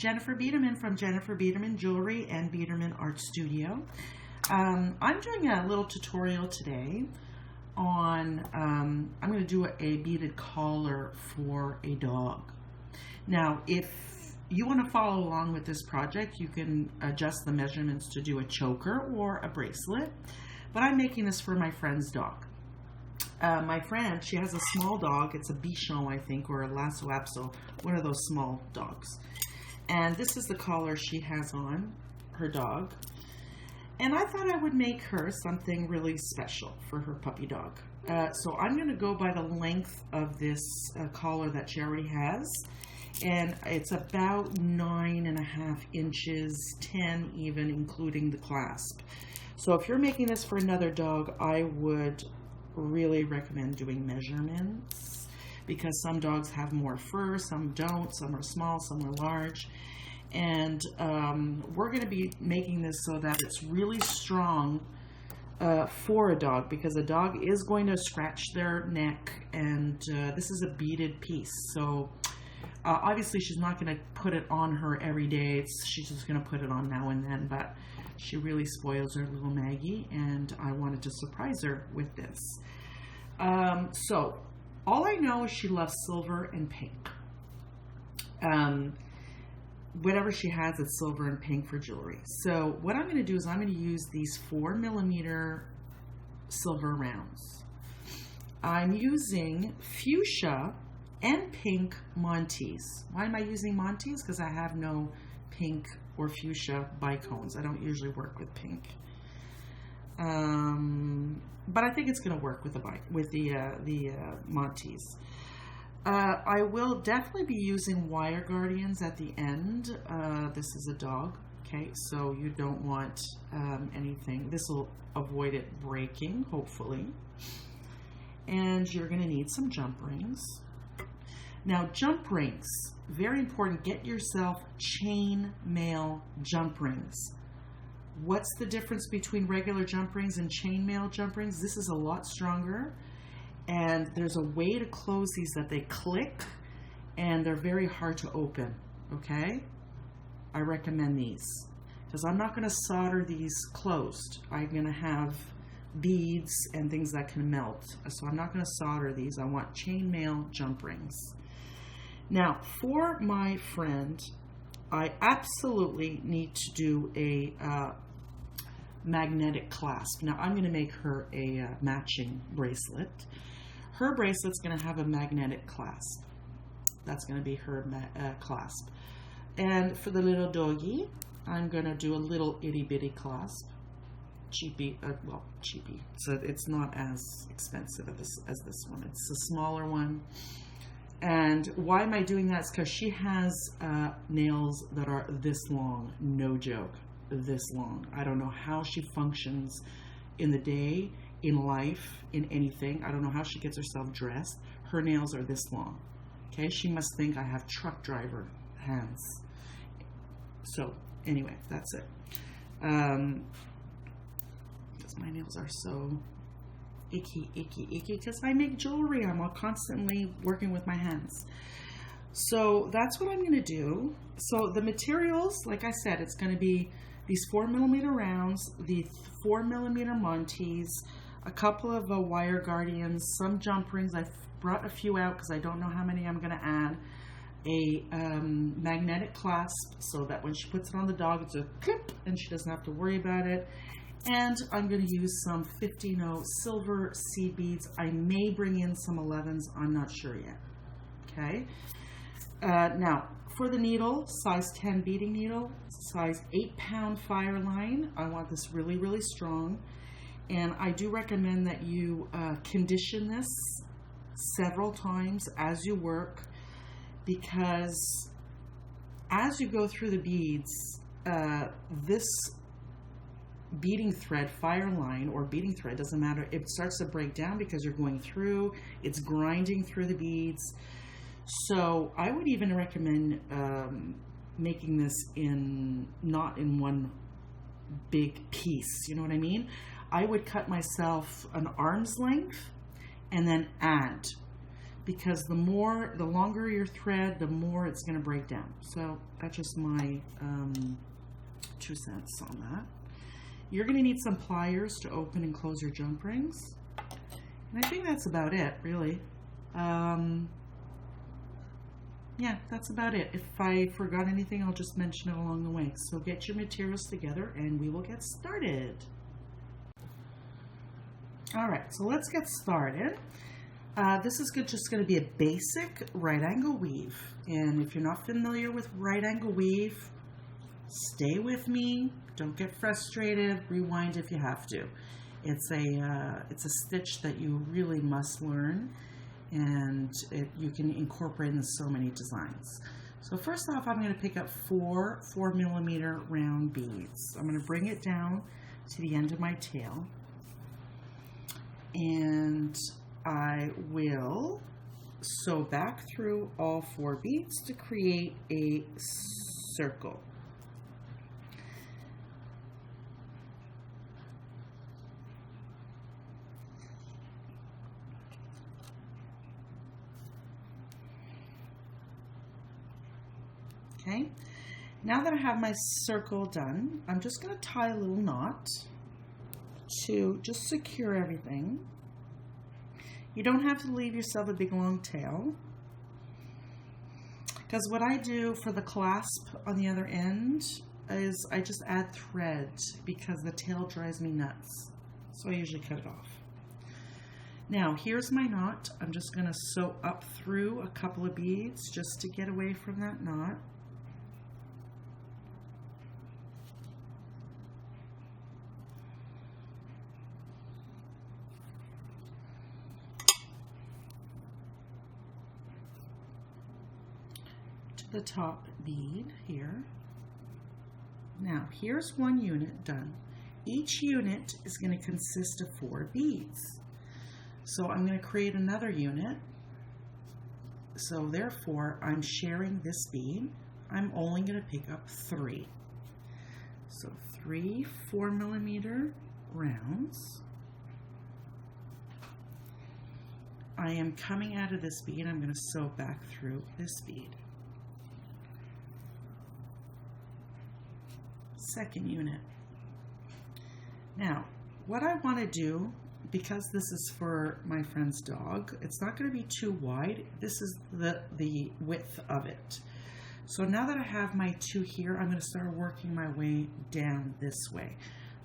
Jennifer Biedermann from Jennifer Biedermann Jewelry and Biedermann Art Studio. I'm doing a little tutorial today on, I'm going to do a beaded collar for a dog. Now, if you want to follow along with this project, you can adjust the measurements to do a choker or a bracelet, but I'm making this for my friend's dog. My friend, she has a small dog. It's a Bichon, I think, or a Lhasa Apso, one of those small dogs. And this is the collar she has on, her dog. And I thought I would make her something really special for her puppy dog. So I'm going to go by the length of this collar that she already has. And it's about 9.5 inches, 10 even, including the clasp. So if you're making this for another dog, I would really recommend doing measurements, because some dogs have more fur, some don't, some are small, some are large. And we're going to be making this so that it's really strong for a dog, because a dog is going to scratch their neck, and this is a beaded piece. So obviously she's not going to put it on her every day. She's just going to put it on now and then, but she really spoils her little Maggie, and I wanted to surprise her with this. So all I know is she loves silver and pink. Whatever she has, it's silver and pink for jewelry. So what I'm going to do is I'm going to use these 4mm silver rounds. I'm using fuchsia and pink Montees. Why am I using Montees? Because I have no pink or fuchsia bicones. I don't usually work with pink. But I think it's going to work with the Montees. I will definitely be using wire guardians at the end. This is a dog, okay, so you don't want anything. This will avoid it breaking, hopefully. And you're going to need some jump rings. Now, jump rings, very important. Get yourself chainmail jump rings. What's the difference between regular jump rings and chainmail jump rings? This is a lot stronger, and there's a way to close these that they click, and they're very hard to open, okay? I recommend these, because I'm not going to solder these closed. I'm going to have beads and things that can melt, so I'm not going to solder these. I want chainmail jump rings. Now, for my friend, I absolutely need to do a magnetic clasp. Now, I'm going to make her a matching bracelet. Her bracelet's going to have a magnetic clasp. That's going to be her clasp. And for the little doggy, I'm going to do a little itty bitty clasp. Cheapy, well, cheapy. So it's not as expensive as this one. It's a smaller one. And why am I doing that? It's because she has nails that are this long, no joke, this long. I don't know how she functions in the day, in life, in anything. I don't know how she gets herself dressed. Her nails are this long. Okay, she must think I have truck driver hands. So anyway, that's it. Because my nails are so icky, because I make jewelry. I'm constantly working with my hands. So that's what I'm going to do. So the materials, like I said, it's going to be these 4mm rounds, the 4mm Montees, a couple of wire guardians, some jump rings. I brought a few out because I don't know how many I'm going to add. A magnetic clasp, so that when she puts it on the dog, it's a clip and she doesn't have to worry about it. And I'm going to use some 15-0 silver seed beads. I may bring in some 11s. I'm not sure yet. Okay. Now, for the needle, size 10 beading needle, size 8-pound fire line. I want this really, really strong. And I do recommend that you condition this several times as you work, because as you go through the beads, this beading thread, fire line, or beading thread, doesn't matter, it starts to break down because you're going through, it's grinding through the beads. So I would even recommend making this not in one big piece, you know what I mean? I would cut myself an arm's length and then add, because the longer your thread, the more it's going to break down. So That's just my 2 cents on that. You're going to need some pliers to open and close your jump rings. And I think that's about it, really. Yeah, that's about it. If I forgot anything, I'll just mention it along the way. So get your materials together and we will get started. All right, so let's get started. This is just going to be a basic right angle weave. And if you're not familiar with right angle weave, stay with me. Don't get frustrated. Rewind if you have to. It's a stitch that you really must learn, and you can incorporate in so many designs. So first off, I'm going to pick up 4 4mm round beads. I'm going to bring it down to the end of my tail, and I will sew back through all 4 beads to create a circle. Okay, now that I have my circle done, I'm just going to tie a little knot to just secure everything. You don't have to leave yourself a big long tail, because what I do for the clasp on the other end is I just add thread because the tail drives me nuts, so I usually cut it off. Now here's my knot. I'm just going to sew up through a couple of beads just to get away from that knot. The top bead here. Now here's one unit done. Each unit is going to consist of 4 beads. So I'm going to create another unit. So therefore I'm sharing this bead. I'm only going to pick up 3. So 3 4mm rounds. I am coming out of this bead. I'm going to sew back through this bead. Second unit. Now, what I want to do, because this is for my friend's dog, it's not going to be too wide. This is the width of it. So now that I have my 2 here, I'm going to start working my way down this way.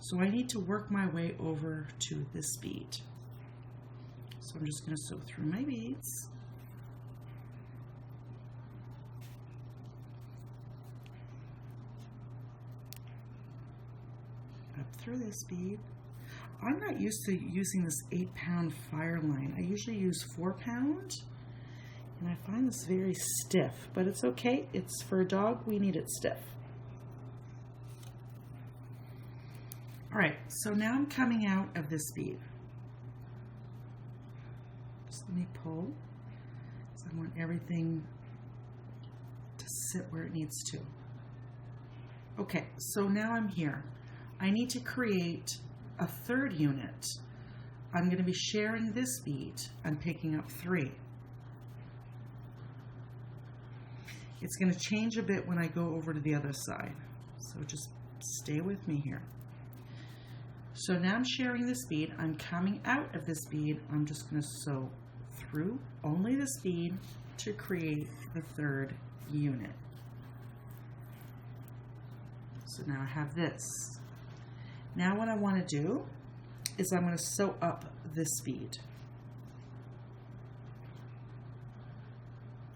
So I need to work my way over to this bead. So I'm just going to sew through my beads. Through this bead. I'm not used to using this 8-pound fire line. I usually use 4-pound, and I find this very stiff, but it's okay. It's for a dog. We need it stiff. All right, so now I'm coming out of this bead. Just let me pull, because I want everything to sit where it needs to. Okay, so now I'm here. I need to create a 3rd unit. I'm going to be sharing this bead. I'm picking up 3. It's going to change a bit when I go over to the other side. So just stay with me here. So now I'm sharing this bead. I'm coming out of this bead. I'm just going to sew through only this bead to create the 3rd unit. So now I have this. Now what I want to do is I'm going to sew up this bead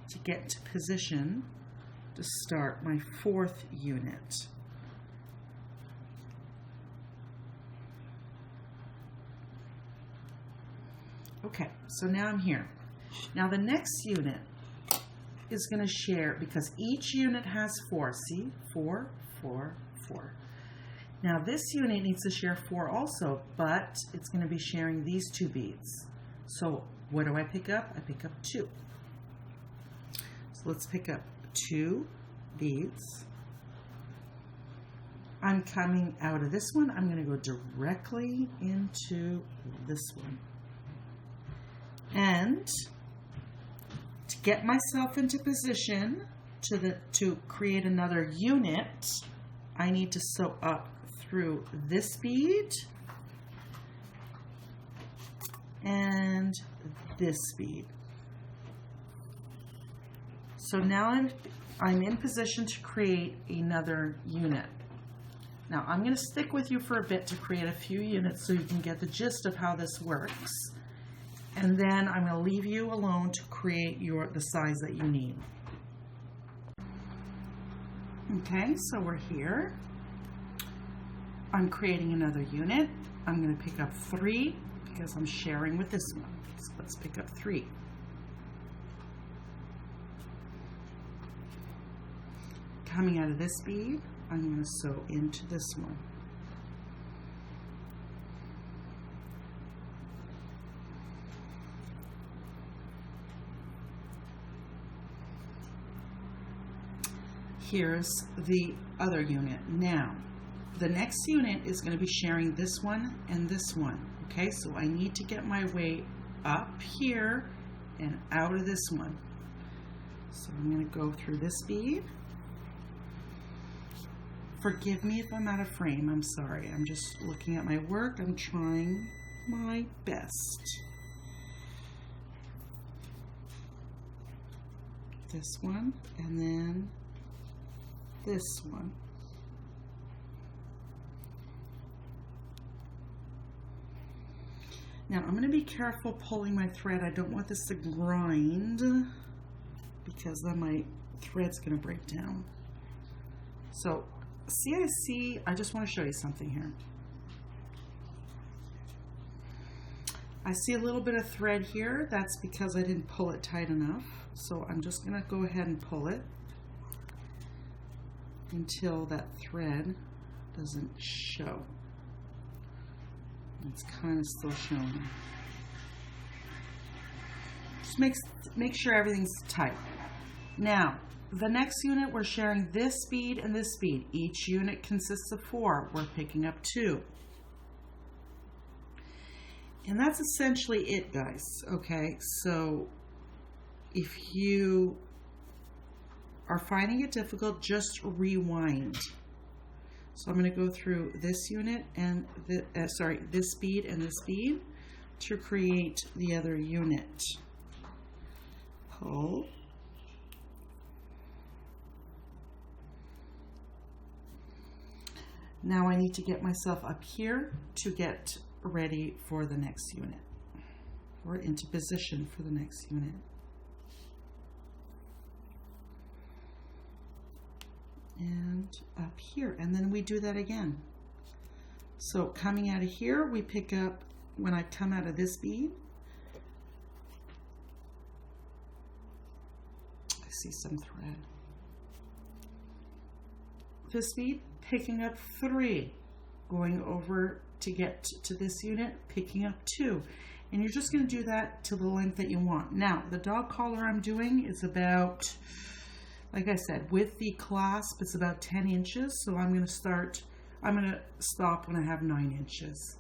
to get to position to start my 4th unit. Okay, so now I'm here. Now the next unit is going to share, because each unit has 4. See? 4, 4, 4. Now this unit needs to share 4 also, but it's going to be sharing these 2 beads. So what do I pick up? I pick up 2. So let's pick up 2 beads. I'm coming out of this one. I'm going to go directly into this one. And to get myself into position, to create another unit, I need to sew up through this bead and this bead. So now I'm in position to create another unit. Now I'm going to stick with you for a bit to create a few units so you can get the gist of how this works. And then I'm going to leave you alone to create the size that you need. Okay, so we're here. I'm creating another unit. I'm going to pick up 3 because I'm sharing with this one. So let's pick up 3. Coming out of this bead, I'm going to sew into this one. Here's the other unit. Now, the next unit is going to be sharing this one and this one. Okay, so I need to get my way up here and out of this one. So I'm going to go through this bead. Forgive me if I'm out of frame. I'm sorry. I'm just looking at my work. I'm trying my best. This one and then this one. Now I'm going to be careful pulling my thread. I don't want this to grind because then my thread's going to break down. So I just want to show you something here. I see a little bit of thread here. That's because I didn't pull it tight enough. So I'm just going to go ahead and pull it until that thread doesn't show. It's kind of still showing. Just make sure everything's tight. Now, the next unit, we're sharing this bead and this bead. Each unit consists of 4. We're picking up 2. And that's essentially it, guys. Okay, so if you are finding it difficult, just rewind. So I'm going to go through this unit and this bead and this bead to create the other unit. Pull. Now I need to get myself up here to get ready for the next unit. We're into position for the next unit. And up here, and then we do that again. So coming out of here, we pick up, when I come out of this bead, I see some thread. This bead, picking up 3, going over to get to this unit, picking up 2. And you're just going to do that to the length that you want. Now, the dog collar I'm doing is about, like I said, with the clasp, it's about 10 inches. So I'm going to stop when I have 9 inches.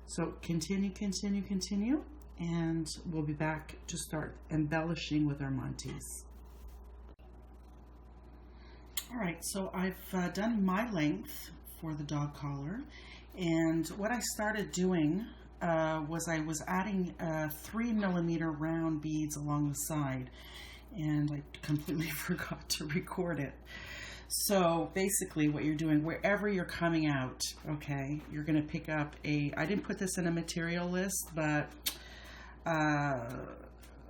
So continue, continue, continue. And we'll be back to start embellishing with our Montees. All right, so I've done my length for the dog collar. And what I started doing was I was adding 3mm round beads along the side. And I completely forgot to record it. So basically what you're doing, wherever you're coming out, okay, you're going to pick up I didn't put this in a material list, but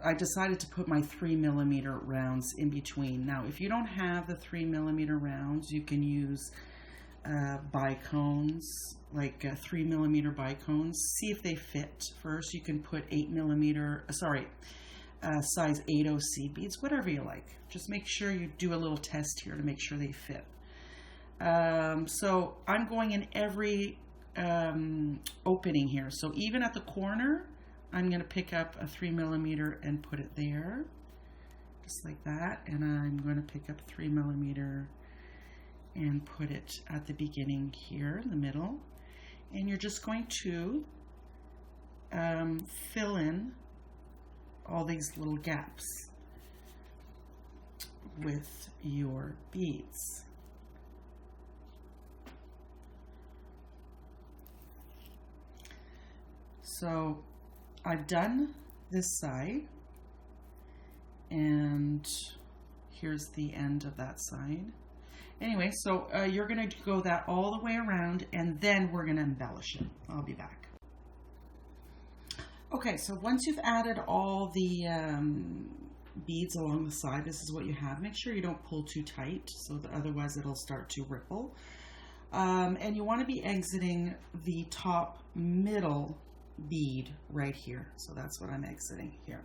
I decided to put my 3mm rounds in between. Now, if you don't have the 3mm rounds, you can use bicones, like 3mm bicones. See if they fit first. You can put 8mm, size 8 seed beads, whatever you like. Just make sure you do a little test here to make sure they fit. So I'm going in every opening here. So even at the corner, I'm going to pick up a 3mm and put it there, just like that. And I'm going to pick up 3mm and put it at the beginning here in the middle. And you're just going to fill in all these little gaps. with your beads. So I've done this side, and here's the end of that side. Anyway, so you're going to go that all the way around, and then we're going to embellish it. I'll be back. Okay, so once you've added all the beads along the side, this is what you have. Make sure you don't pull too tight, so that otherwise it'll start to ripple. And you want to be exiting the top middle bead right here. So that's what I'm exiting here.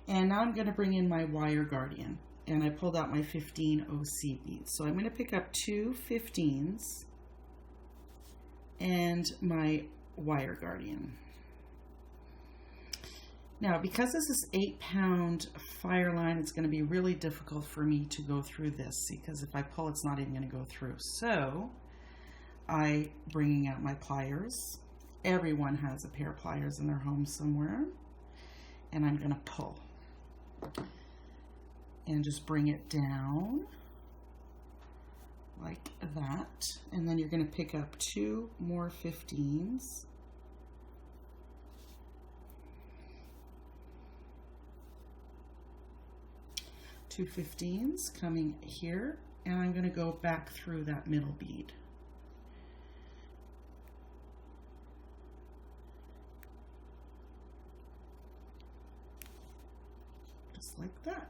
And now I'm going to bring in my wire guardian, and I pulled out my 15 OC beads. So I'm going to pick up 2 15s and my wire guardian. Now, because this is 8-pound fire line, it's going to be really difficult for me to go through this, because if I pull, it's not even going to go through. So I'm bringing out my pliers. Everyone has a pair of pliers in their home somewhere. And I'm going to pull. And just bring it down like that. And then you're going to pick up 2 more 15s. Two 15s coming here, and I'm going to go back through that middle bead. Just like that.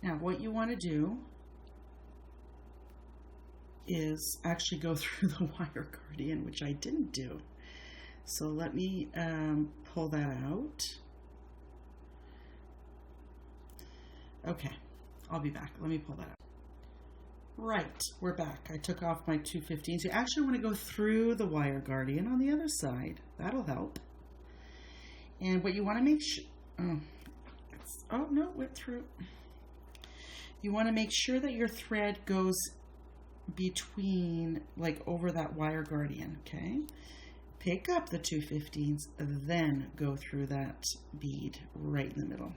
Now what you want to do is actually go through the wire guardian, which I didn't do. So let me pull that out. Okay, I'll be back. Let me pull that out. Right, we're back. I took off my 2 15s. You actually want to go through the wire guardian on the other side. That'll help. And what you want to make sure, oh no, went through. You want to make sure that your thread goes between, like over that wire guardian, okay? Pick up the 2 15s, then go through that bead right in the middle.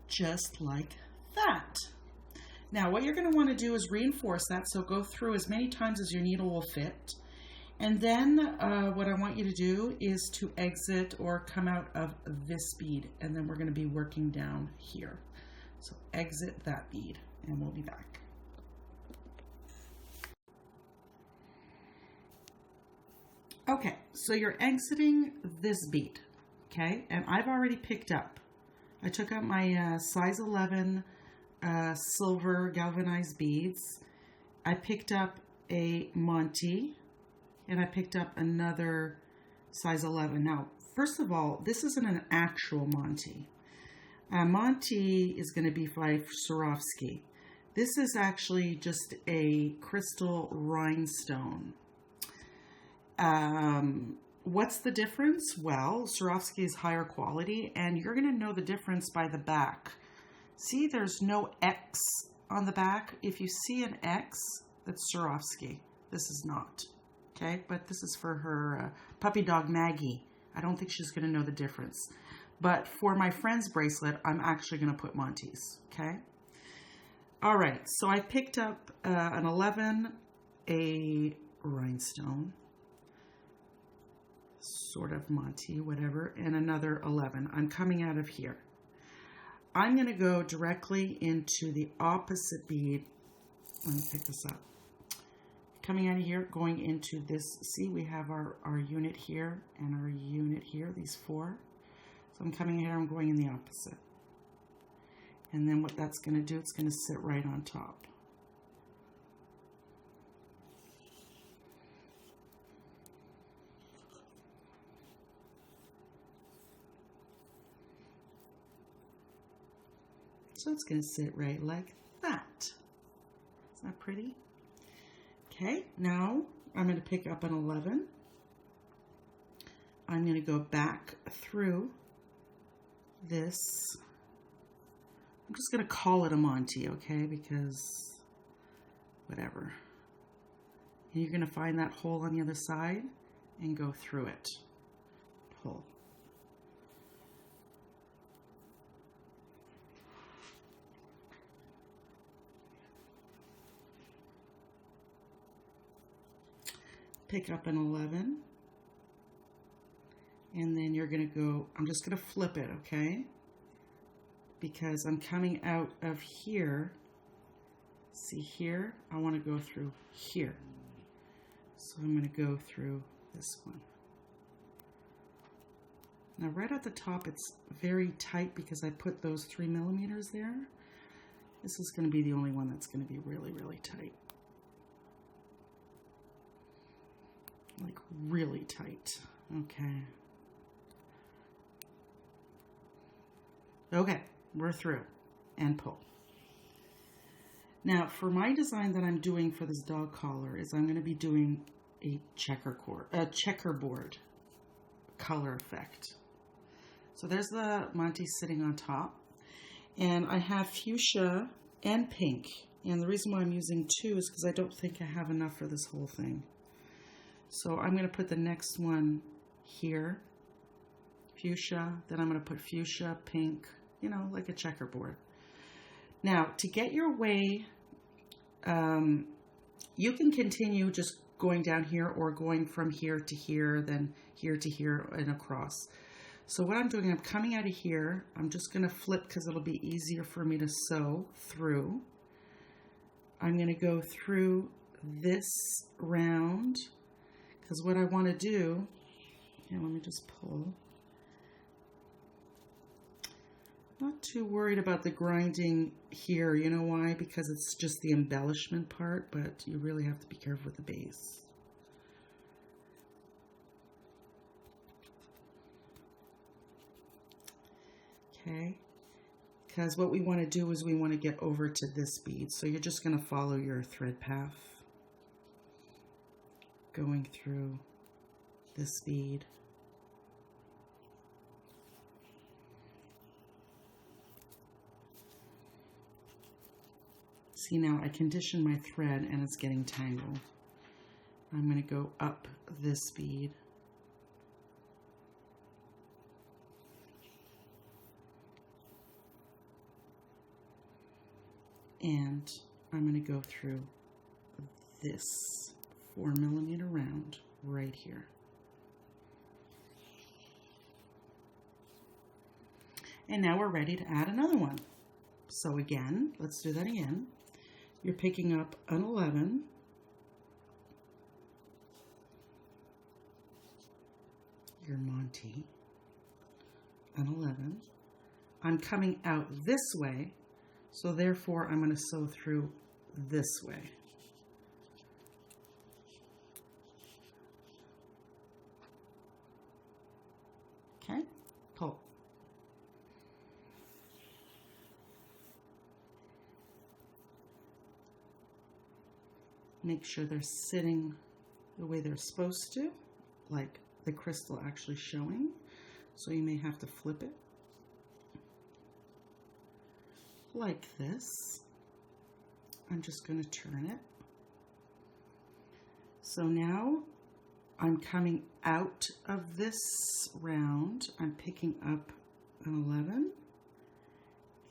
Just like that. Now what you're going to want to do is reinforce that, so go through as many times as your needle will fit. And then what I want you to do is to exit or come out of this bead, and then we're going to be working down here. So exit that bead, and we'll be back. Okay, so you're exiting this bead, okay? And I've already picked up. I took out my size 11 silver galvanized beads. I picked up a Montee, and I picked up another size 11. Now, first of all, this isn't an actual Montee. Montee is going to be by Swarovski. This is actually just a crystal rhinestone. What's the difference? Well, Swarovski is higher quality, and you're going to know the difference by the back. See, there's no X on the back. If you see an X, that's Swarovski. This is not. Okay, but this is for her puppy dog Maggie. I don't think she's going to know the difference. But for my friend's bracelet, I'm actually going to put Montees. Okay. All right, so I picked up an 11, a rhinestone, sort of Montee, whatever, and another 11. I'm coming out of here. I'm going to go directly into the opposite bead. Let me pick this up. Coming out of here, going into this, see, we have our unit here and our unit here, these 4. So I'm coming here, I'm going in the opposite. And then what that's going to do, it's going to sit right on top. So it's going to sit right like that. Isn't that pretty? Okay, now I'm going to pick up an 11. I'm going to go back through this, I'm just going to call it a Montee, okay, because whatever. And you're going to find that hole on the other side and go through it. Pull. Pick up an 11, and then you're going to go, I'm just going to flip it, okay, because I'm coming out of here. See here, I want to go through here, so I'm going to go through this one. Now right at the top it's very tight because I put those 3 millimeters there. This is going to be the only one that's going to be really, really tight. Like really tight. Okay. Okay, we're through. And pull. Now for my design that I'm doing for this dog collar is I'm going to be doing a checkerboard color effect. So there's the Montee sitting on top, and I have fuchsia and pink, and the reason why I'm using 2 is because I don't think I have enough for this whole thing. So I'm going to put the next one here, fuchsia, then I'm going to put fuchsia, pink, you know, like a checkerboard. Now, to get your way, you can continue just going down here or going from here to here, then here to here and across. So what I'm doing, I'm coming out of here. I'm just going to flip because it'll be easier for me to sew through. I'm going to go through this round. Because what I want to do, here, let me just pull. Not too worried about the grinding here. You know why? Because it's just the embellishment part, but you really have to be careful with the base. Okay. Because what we want to do is we want to get over to this bead. So you're just going to follow your thread path, going through this bead. See, now I condition my thread and it's getting tangled. I'm going to go up this bead. And I'm going to go through this 4 millimeter round right here. And now we're ready to add another one. So again, let's do that again. You're picking up an 11, your Montee, an 11. I'm coming out this way, so therefore I'm going to sew through this way. Okay, pull. Make sure they're sitting the way they're supposed to, like the crystal actually showing. So you may have to flip it like this. I'm just going to turn it. So now I'm coming out of this round. I'm picking up an 11,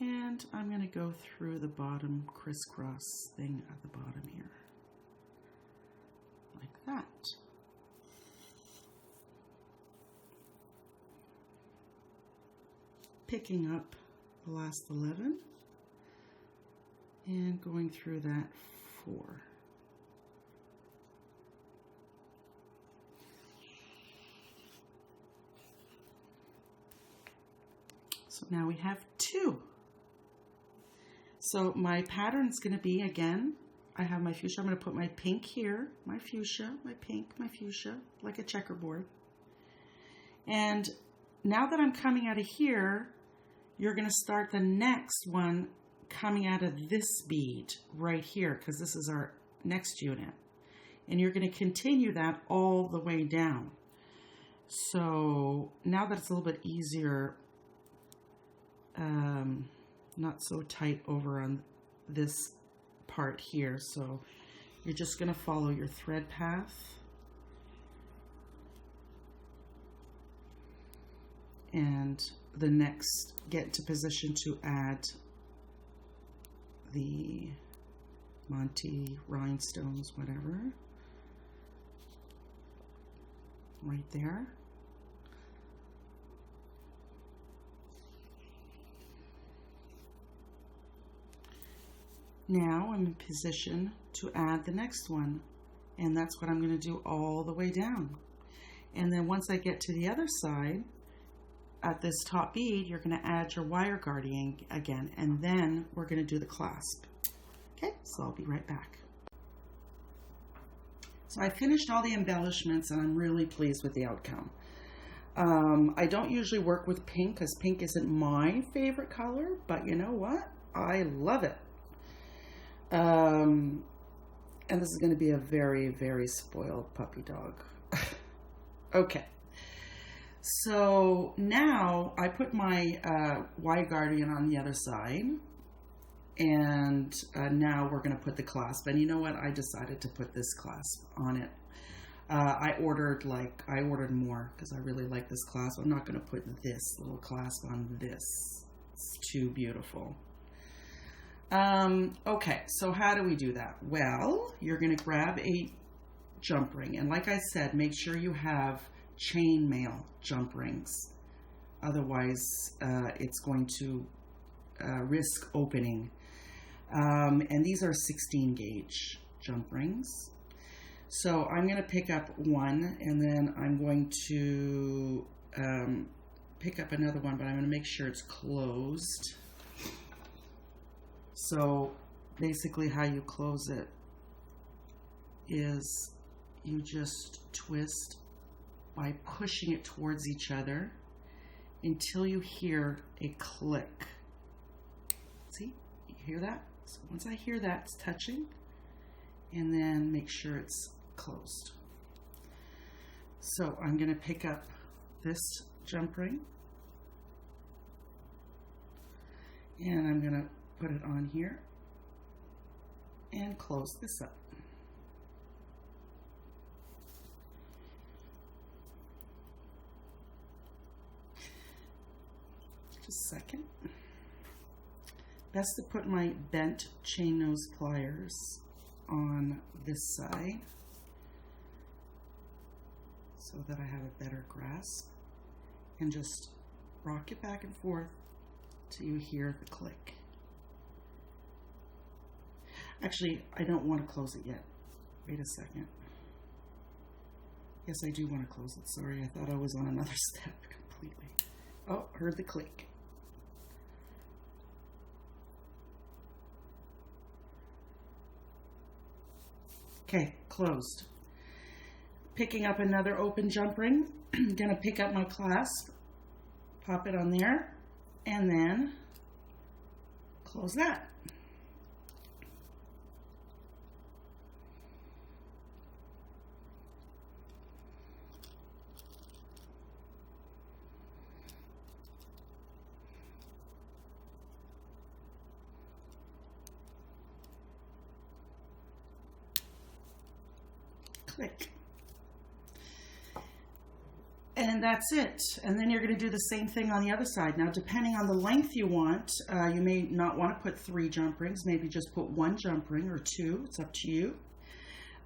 and I'm going to go through the bottom crisscross thing at the bottom here. Like that. Picking up the last 11 and going through that 4. So now we have 2. So my pattern is going to be, again, I have my fuchsia. I'm going to put my pink here, my fuchsia, my pink, my fuchsia, like a checkerboard. And now that I'm coming out of here, you're going to start the next one coming out of this bead right here, because this is our next unit. And you're going to continue that all the way down. So now that it's a little bit easier not so tight over on this part here. So you're just going to follow your thread path. And the next, get to position to add the Montee rhinestones, whatever, right there. Now I'm in position to add the next one, and that's what I'm going to do all the way down. And then once I get to the other side, at this top bead, you're going to add your wire guarding again, and then we're going to do the clasp. Okay, so I'll be right back. So I finished all the embellishments, and I'm really pleased with the outcome. I don't usually work with pink because pink isn't my favorite color, but you know what? I love it. And this is going to be a very, very spoiled puppy dog. Okay. So now I put my wire guardian on the other side, and now we're going to put the clasp. And you know what? I decided to put this clasp on it. I ordered more because I really like this clasp. I'm not going to put this little clasp on this. It's too beautiful. Okay, so how do we do that? Well, you're going to grab a jump ring, and like I said, make sure you have chainmail jump rings. Otherwise, it's going to risk opening. And these are 16 gauge jump rings. So I'm going to pick up one, and then I'm going to pick up another one, but I'm going to make sure it's closed. So basically how you close it is you just twist by pushing it towards each other until you hear a click. See, you hear that? So once I hear that, it's touching, and then make sure it's closed. So I'm going to pick up this jump ring, and I'm going to put it on here and close this up. Just a second. Best to put my bent chain nose pliers on this side so that I have a better grasp, and just rock it back and forth till you hear the click. Actually, I don't want to close it yet. Wait a second. Yes, I do want to close it. Sorry, I thought I was on another step completely. Oh, heard the click. Okay, closed. Picking up another open jump ring. I'm going to pick up my clasp, pop it on there, and then close that. Click. And that's it. And then you're going to do the same thing on the other side. Now, depending on the length you want, you may not want to put 3 jump rings. Maybe just put 1 jump ring or 2. It's up to you.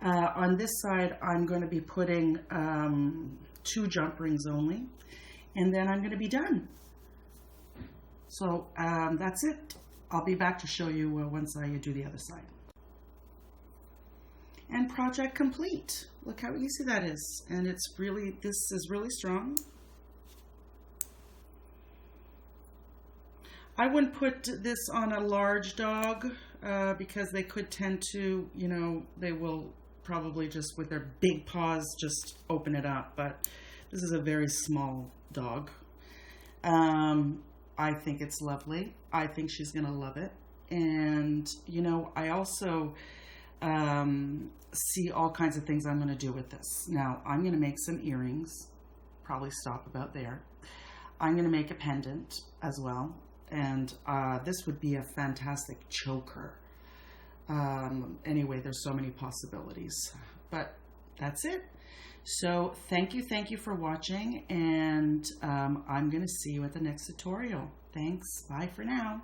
On this side, I'm going to be putting 2 jump rings only. And then I'm going to be done. So that's it. I'll be back to show you once I do the other side. And project complete. Look how easy that is. And it's really, this is really strong. I wouldn't put this on a large dog because they could tend to, you know, they will probably just with their big paws just open it up. But this is a very small dog. I think it's lovely. I think she's going to love it. And, you know, I also see all kinds of things I'm going to do with this. Now, I'm going to make some earrings, probably stop about there. I'm going to make a pendant as well. and this would be a fantastic choker. Anyway, there's so many possibilities, but that's it. So thank you for watching, and I'm going to see you at the next tutorial. Thanks. Bye for now.